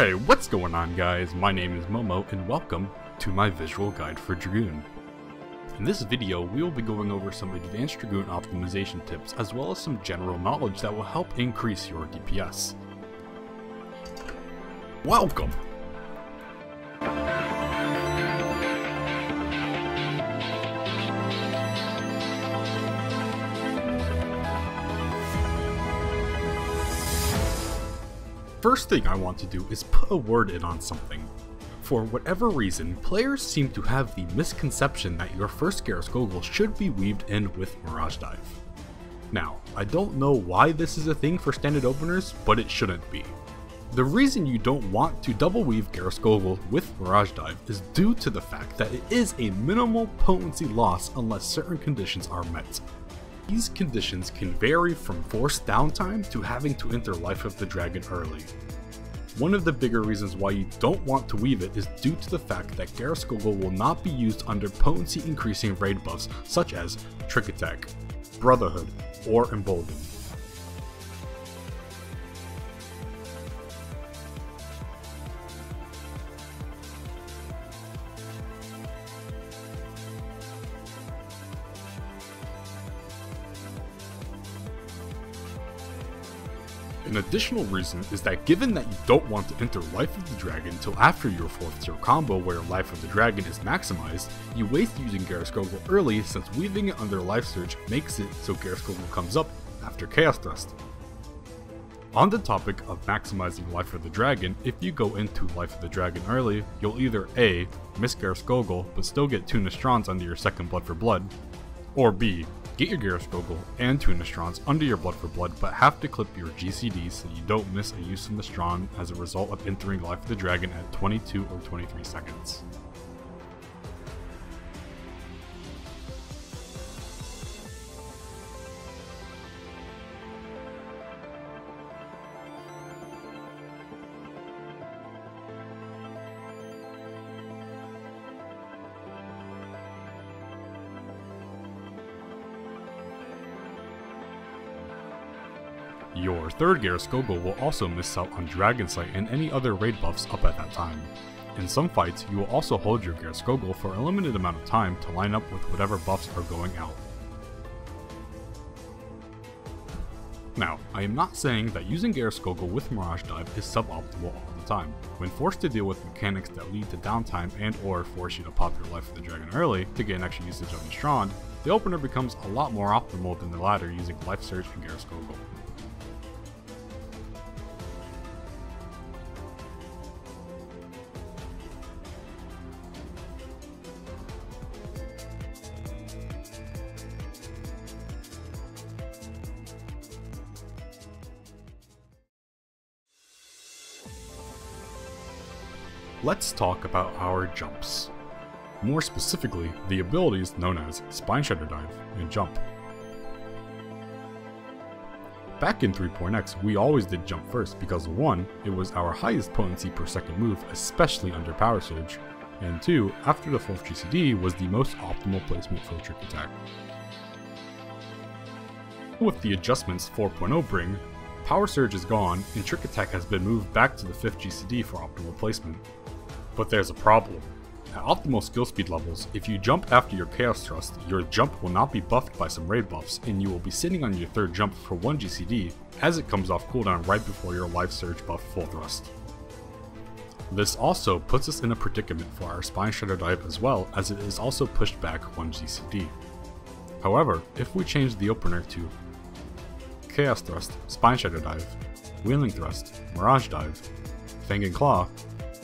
Hey, what's going on guys? My name is Momo and welcome to my visual guide for Dragoon. In this video, we will be going over some advanced Dragoon optimization tips as well as some general knowledge that will help increase your DPS. Welcome! First thing I want to do is put a word in on something. For whatever reason, players seem to have the misconception that your first Garrus Gogol should be weaved in with Mirage Dive. Now, I don't know why this is a thing for standard openers, but it shouldn't be. The reason you don't want to double weave Garrus Gogol with Mirage Dive is due to the fact that it is a minimal potency loss unless certain conditions are met. These conditions can vary from forced downtime to having to enter Life of the Dragon early. One of the bigger reasons why you don't want to weave it is due to the fact that Garrus Gogol will not be used under potency increasing raid buffs such as Trick Attack, Brotherhood, or Embolden. An additional reason is that given that you don't want to enter Life of the Dragon till after your 4th tier combo where Life of the Dragon is maximized, you waste using Garrus Gogol early since weaving it under Life Surge makes it so Garrus Gogol comes up after Chaos Thrust. On the topic of maximizing Life of the Dragon, if you go into Life of the Dragon early, you'll either A. miss Garrus Gogol but still get 2 Nastronds under your second Blood for Blood, or B. get your Garrus Gogol and 2 Nastronds under your Blood for Blood but have to clip your GCD so you don't miss a use of Nastrond as a result of entering Life of the Dragon at 22 or 23 seconds. Your 3rd Garrus Gogol will also miss out on Dragon Sight and any other raid buffs up at that time. In some fights, you will also hold your Garrus Gogol for a limited amount of time to line up with whatever buffs are going out. Now, I am not saying that using Garrus Gogol with Mirage Dive is suboptimal all the time. When forced to deal with mechanics that lead to downtime and or force you to pop your Life of the Dragon early to gain extra usage of Nastrond, the opener becomes a lot more optimal than the latter using Life Surge and Garrus Gogol. Let's talk about our jumps. More specifically, the abilities known as Spine Shredder Dive and Jump. Back in 3.x, we always did Jump first because 1, it was our highest potency per second move, especially under Power Surge, and 2, after the 4th GCD was the most optimal placement for Trick Attack. With the adjustments 4.0 bring, Power Surge is gone and Trick Attack has been moved back to the 5th GCD for optimal placement. But there's a problem. At optimal skill speed levels, if you jump after your Chaos Thrust, your jump will not be buffed by some raid buffs and you will be sitting on your 3rd jump for 1 GCD as it comes off cooldown right before your Life Surge buff full thrust. This also puts us in a predicament for our Spine Shredder Dive as well, as it is also pushed back 1 GCD. However, if we change the opener to Chaos Thrust, Spine Shredder Dive, Wheeling Thrust, Mirage Dive, Fang and Claw,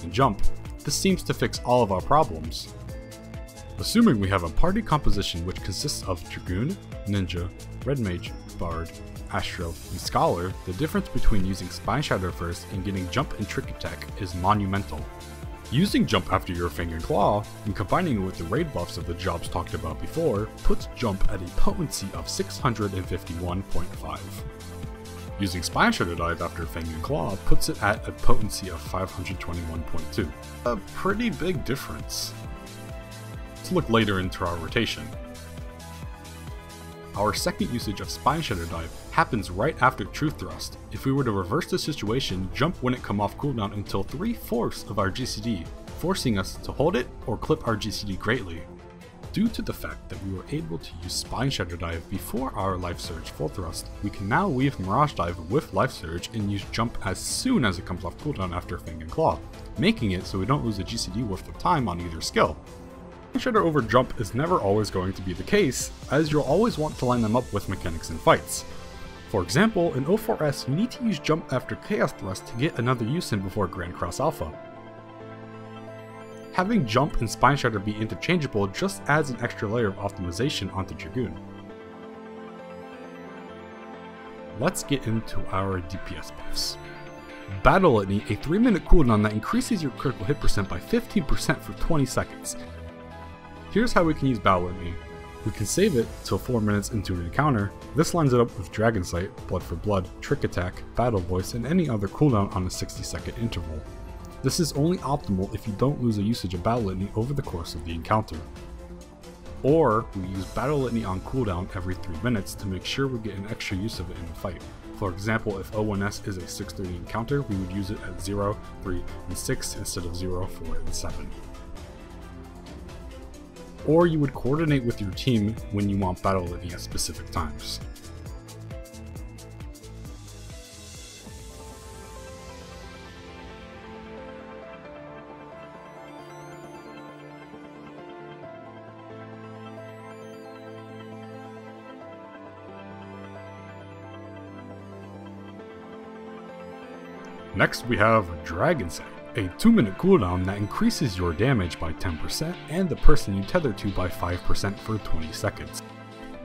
and Jump, this seems to fix all of our problems. Assuming we have a party composition which consists of Dragoon, Ninja, Red Mage, Bard, Astro, and Scholar, the difference between using Spine Shatter first and getting Jump and Trick Attack is monumental. Using Jump after your Fang and Claw, and combining it with the raid buffs of the jobs talked about before, puts Jump at a potency of 651.5. Using Spine Shredder Dive after Fang and Claw puts it at a potency of 521.2. A pretty big difference. Let's look later into our rotation. Our second usage of Spine Shatter Dive happens right after Truth Thrust. If we were to reverse the situation, jump wouldn't come off cooldown until 3/4 of our GCD, forcing us to hold it or clip our GCD greatly. Due to the fact that we were able to use Spine Shatter Dive before our Life Surge full thrust, we can now weave Mirage Dive with Life Surge and use jump as soon as it comes off cooldown after Fang and Claw, making it so we don't lose a GCD worth of time on either skill. Spine Shatter over jump is never always going to be the case, as you'll always want to line them up with mechanics in fights. For example, in 04S you need to use jump after Chaos Thrust to get another use in before Grand Cross Alpha. Having jump and Spine Shatter be interchangeable just adds an extra layer of optimization onto Dragoon. Let's get into our DPS buffs. Battle Litany, a 3-minute cooldown that increases your critical hit percent by 15% for 20 seconds. Here's how we can use Battle Litany. We can save it till 4 minutes into an encounter. This lines it up with Dragon Sight, Blood for Blood, Trick Attack, Battle Voice, and any other cooldown on a 60-second interval. This is only optimal if you don't lose a usage of Battle Litany over the course of the encounter. Or we use Battle Litany on cooldown every 3 minutes to make sure we get an extra use of it in the fight. For example, if O1S is a 6:30 encounter, we would use it at 0, 3, and 6 instead of 0, 4, and 7. Or you would coordinate with your team when you want Battle Litany at specific times. Next we have Dragon Sight, a 2-minute cooldown that increases your damage by 10% and the person you tether to by 5% for 20 seconds.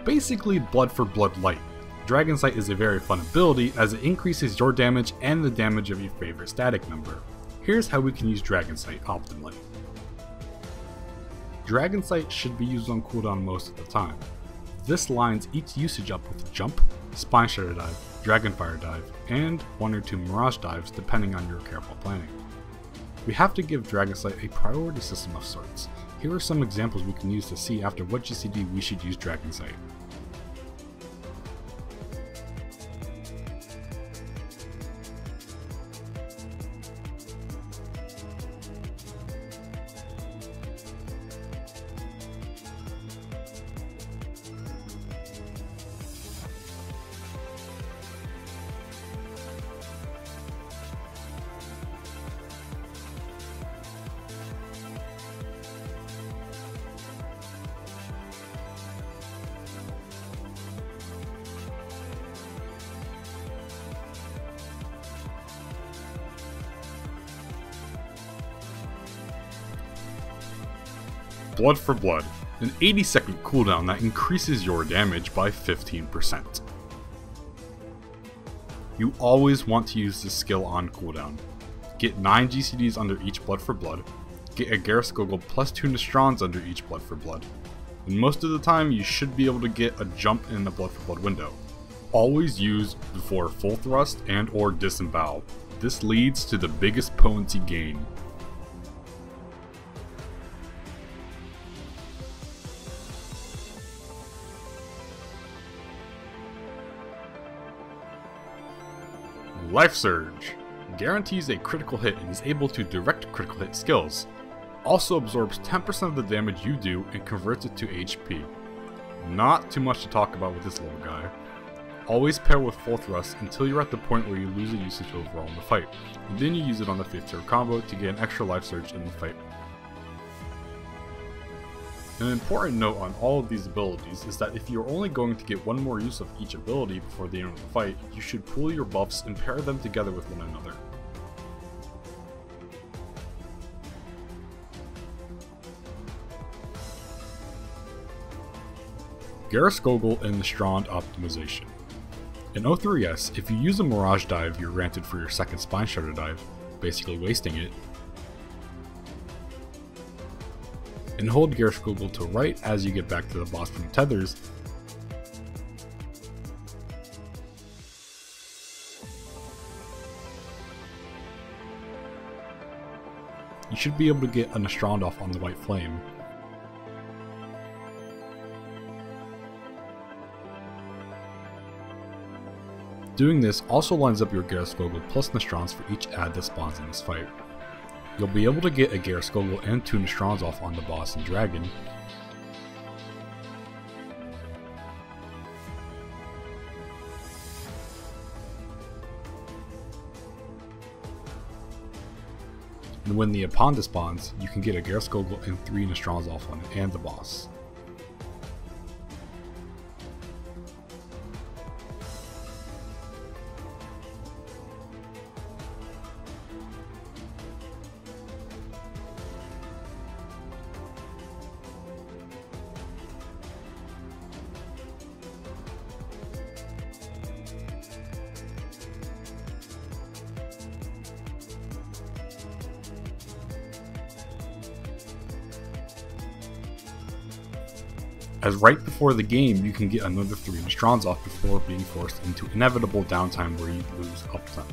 Basically Blood for Blood light. Dragon Sight is a very fun ability as it increases your damage and the damage of your favorite static member. Here's how we can use Dragon Sight optimally. Dragon Sight should be used on cooldown most of the time. This lines each usage up with Jump, Spine Shatter Dive, Dragonfire Dive, and 1 or 2 Mirage Dives depending on your careful planning. We have to give Dragon Sight a priority system of sorts. Here are some examples we can use to see after what GCD we should use Dragon Sight. Blood for Blood, an 80-second cooldown that increases your damage by 15%. You always want to use this skill on cooldown. Get 9 GCDs under each Blood for Blood, get a Garrus plus 2 Nastronds under each Blood for Blood, and most of the time you should be able to get a jump in the Blood for Blood window. Always use before full thrust and or disembowel. This leads to the biggest potency gain. Life Surge guarantees a critical hit and is able to direct critical hit skills. Also absorbs 10% of the damage you do and converts it to HP. Not too much to talk about with this little guy. Always pair with full thrust until you're at the point where you lose a usage overall in the fight, and then you use it on the 5th tier combo to get an extra life surge in the fight. An important note on all of these abilities is that if you're only going to get one more use of each ability before the end of the fight, you should pool your buffs and pair them together with one another. Garrus and Nastrond Optimization. In 03S, if you use a Mirage Dive you're granted for your second Spine Shatter Dive, basically wasting it, and hold Garrus to right as you get back to the boss from tethers, you should be able to get a Nastrond off on the White Flame. Doing this also lines up your Gyroskogel plus Nastronds for each ad that spawns in this fight. You'll be able to get a Gyroskogel and 2 Nastronds off on the boss and Dragon, and when the Aponda spawns, you can get a Gyroskogel and 3 Nastronds off on it and the boss. As right before the game, you can get another 3 Nastronds off before being forced into inevitable downtime where you lose uptime.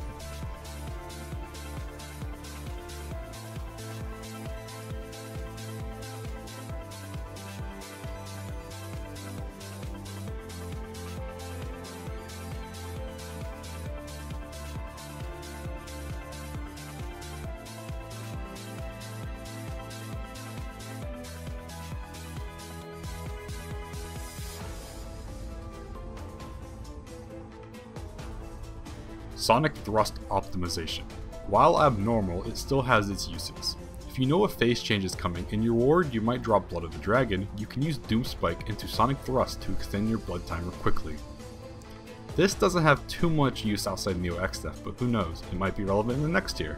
Sonic Thrust Optimization. While abnormal, it still has its uses. If you know a phase change is coming and you're worried you might drop Blood of the Dragon, you can use Doom Spike into Sonic Thrust to extend your blood timer quickly. This doesn't have too much use outside Neo X Death, but who knows, it might be relevant in the next tier.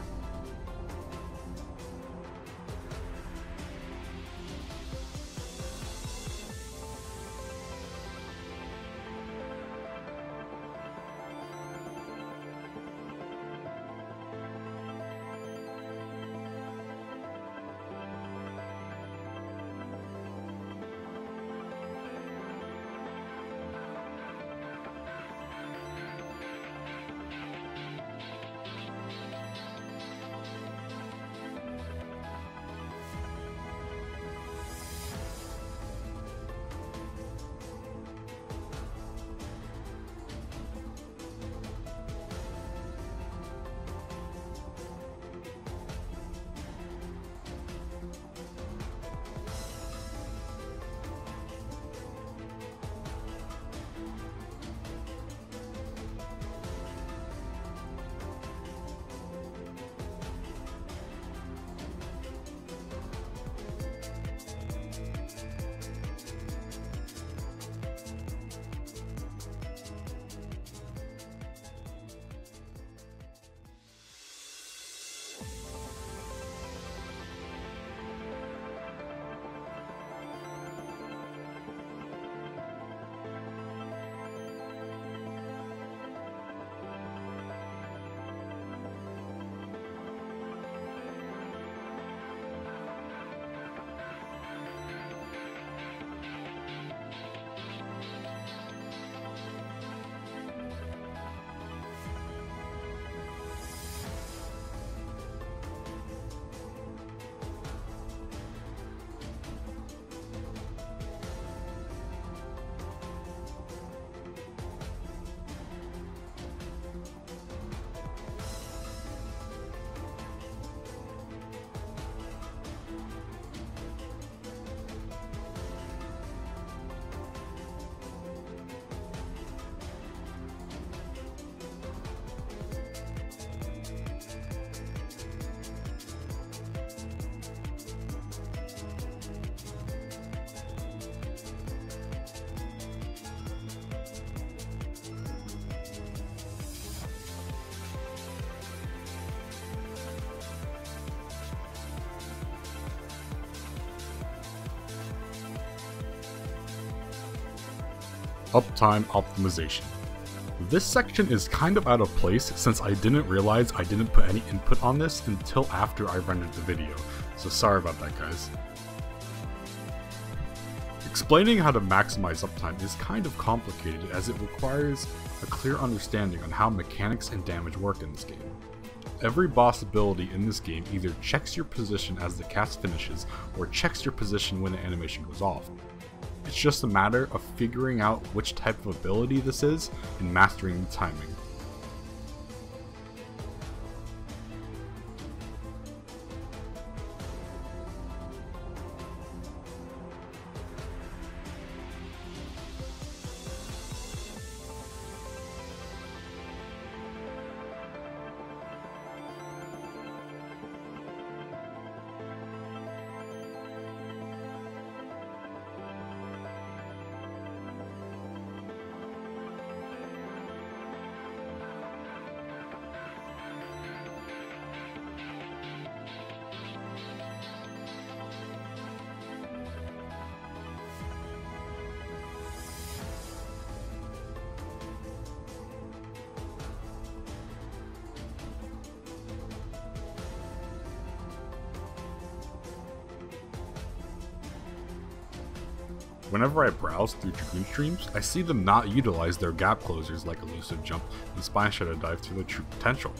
Uptime Optimization. This section is kind of out of place since I didn't realize I didn't put any input on this until after I rendered the video, so sorry about that guys. Explaining how to maximize uptime is kind of complicated as it requires a clear understanding on how mechanics and damage work in this game. Every boss ability in this game either checks your position as the cast finishes or checks your position when the animation goes off. It's just a matter of figuring out which type of ability this is and mastering the timing. Whenever I browse through Dragoon streams, I see them not utilize their gap closers like Elusive Jump and Spine Shadow Dive to their true potential.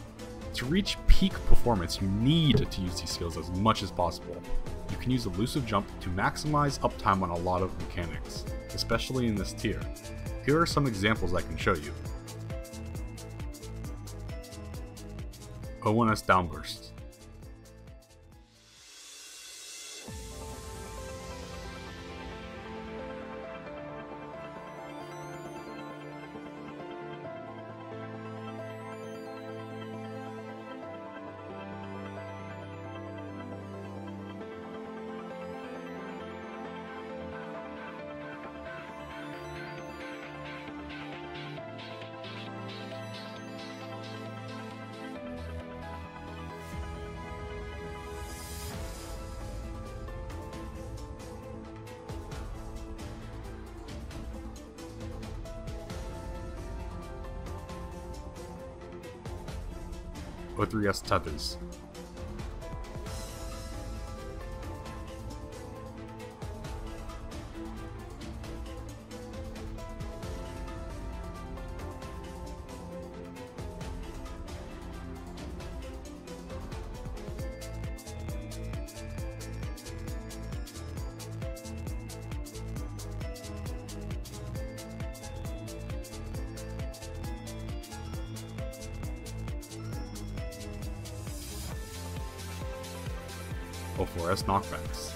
To reach peak performance, you need to use these skills as much as possible. You can use Elusive Jump to maximize uptime on a lot of mechanics, especially in this tier. Here are some examples I can show you. ONS Downburst. O3S Tethers. O4S Knockbacks.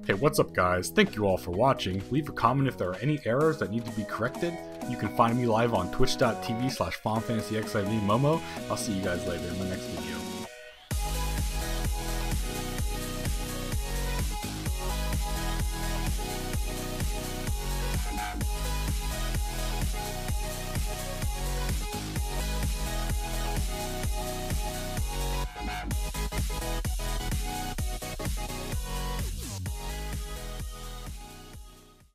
Hey, what's up guys? Thank you all for watching. Leave a comment if there are any errors that need to be corrected. You can find me live on twitch.tv/FinalFantasyXIV Momo. I'll see you guys later in the next video.